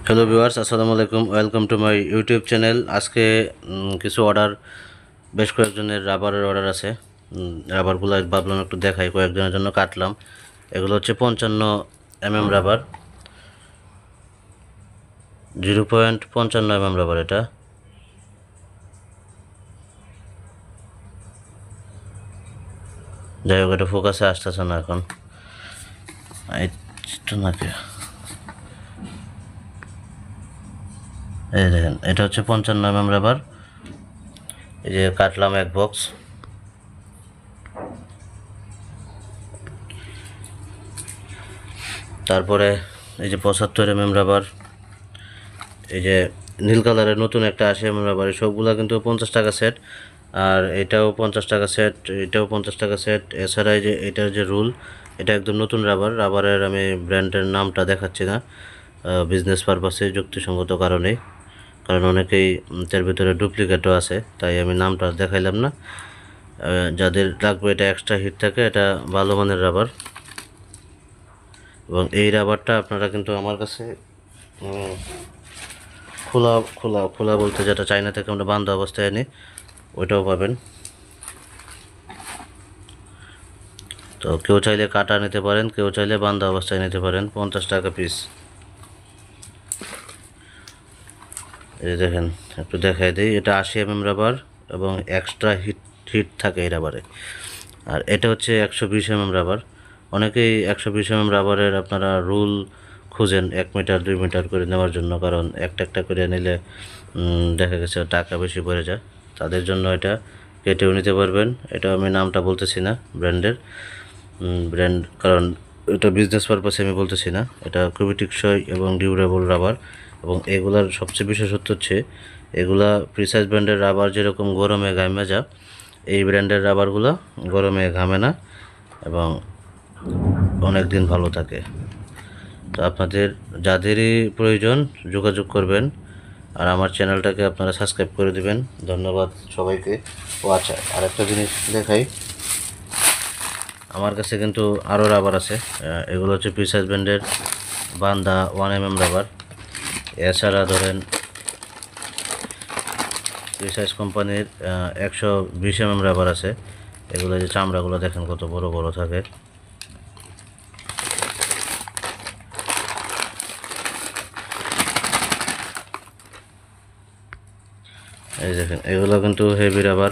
Hello viewers, আসসালামু আলাইকুম। Welcome to my YouTube channel. আজকে কিছু অর্ডার, বেশ কয়েকজনের রাবারের অর্ডার আছে। রাবারগুলো ভাবলাম একটু দেখাই, কয়েকজনের জন্য কাটলাম। এগুলো হচ্ছে 55 রাবার, 0.55 রাবার। এটা যাই হোক, এটা ফোকাসে আসতেছে না এখন। নাকি এই দেখেন, এটা হচ্ছে 55 রাবার। এই যে কাটলাম এক বক্স। তারপরে এই যে 75 রাবার, এই যে নীল কালারের নতুন একটা 80 রাবার। সবগুলা কিন্তু 50 টাকা সেট, আর এটাও 50 টাকা সেট, এটাও 50 টাকা সেট। এছাড়া এই যে এটার যে রুল, এটা একদম নতুন রাবারের আমি ব্র্যান্ডের নামটা দেখাচ্ছি না বিজনেস পারপাসে, যুক্তিসঙ্গত কারণে, কারণ অনেকেই এর ভিতরে ডুপ্লিকেটও আছে, তাই আমি নামটা দেখাইলাম না। যাদের লাগবে, এটা এক্সট্রা হিট থাকে, এটা ভালো মানের রাবার। এবং এই রাবারটা আপনারা কিন্তু আমার কাছে খোলা খোলা খোলা বলতে যেটা চায়না থেকে আমরা বান্ধা অবস্থায় আনি, ওইটাও পাবেন। তো কেউ চাইলে কাটা নিতে পারেন, কেউ চাইলে বান্ধা অবস্থায় নিতে পারেন। 50 টাকা পিস। এই দেখেন, একটু দেখাই দিই। এটা 80 রাবার এবং এক্সট্রা হিট থাকে এই রাবারে। আর এটা হচ্ছে 120 রাবার। অনেকেই 120 রাবারের আপনারা রুল খুঁজেন 1 মিটার 2 মিটার করে নেওয়ার জন্য, কারণ একটা একটা করে নিলে দেখা গেছে টাকা বেশি পড়ে যায়। তাদের জন্য এটা কেটেও নিতে পারবেন। এটা আমি নামটা বলতেছি না ব্র্যান্ড, কারণ এটা বিজনেস পারপাসে আমি বলতেছি না। এটা খুবই টেকসই এবং ডিউরেবল রাবার। এবং এগুলার সবচেয়ে বিশেষত্ব হচ্ছে, এগুলা প্রিসাইজ ব্র্যান্ডের রাবার যেরকম গরমে ঘামে যা, এই ব্র্যান্ডের রাবারগুলো গরমে ঘামে না এবং অনেক দিন ভালো থাকে। তো আপনাদের যাদেরই প্রয়োজন যোগাযোগ করবেন, আর আমার চ্যানেলটাকে আপনারা সাবস্ক্রাইব করে দিবেন। ধন্যবাদ সবাইকে। ও আচ্ছা, আরেকটা জিনিস দেখাই। আমার কাছে কিন্তু আরও রাবার আছে। এগুলো হচ্ছে প্রিসাইজ ব্র্যান্ডের বান্দা 1 রাবার। এছাড়া ধরেন প্রিসাইজ কোম্পানির 120 রাবার আছে। এগুলো যে চামড়াগুলো দেখেন কত বড় বড় থাকে। এই দেখেন, এগুলো কিন্তু হেভি রাবার।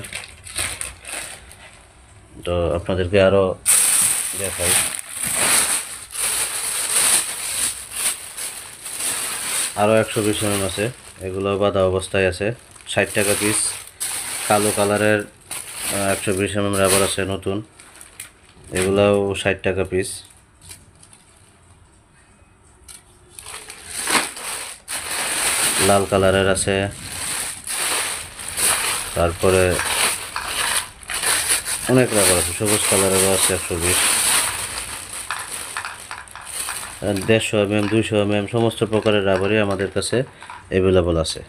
তো আপনাদেরকে আরও দেখাই। আরও 120 আছে, এগুলো বাঁধা অবস্থায় আছে, 60 টাকা পিস। কালো কালারের 120 রাবার আছে নতুন, এগুলাও 60 টাকা পিস। লাল কালারের আছে, তারপরে অনেক রাবার আছে, সবুজ কালারেরও আছে 120, 150 200 সমস্ত প্রকারের রাবারই আমাদের কাছে অ্যাভেলেবল আছে।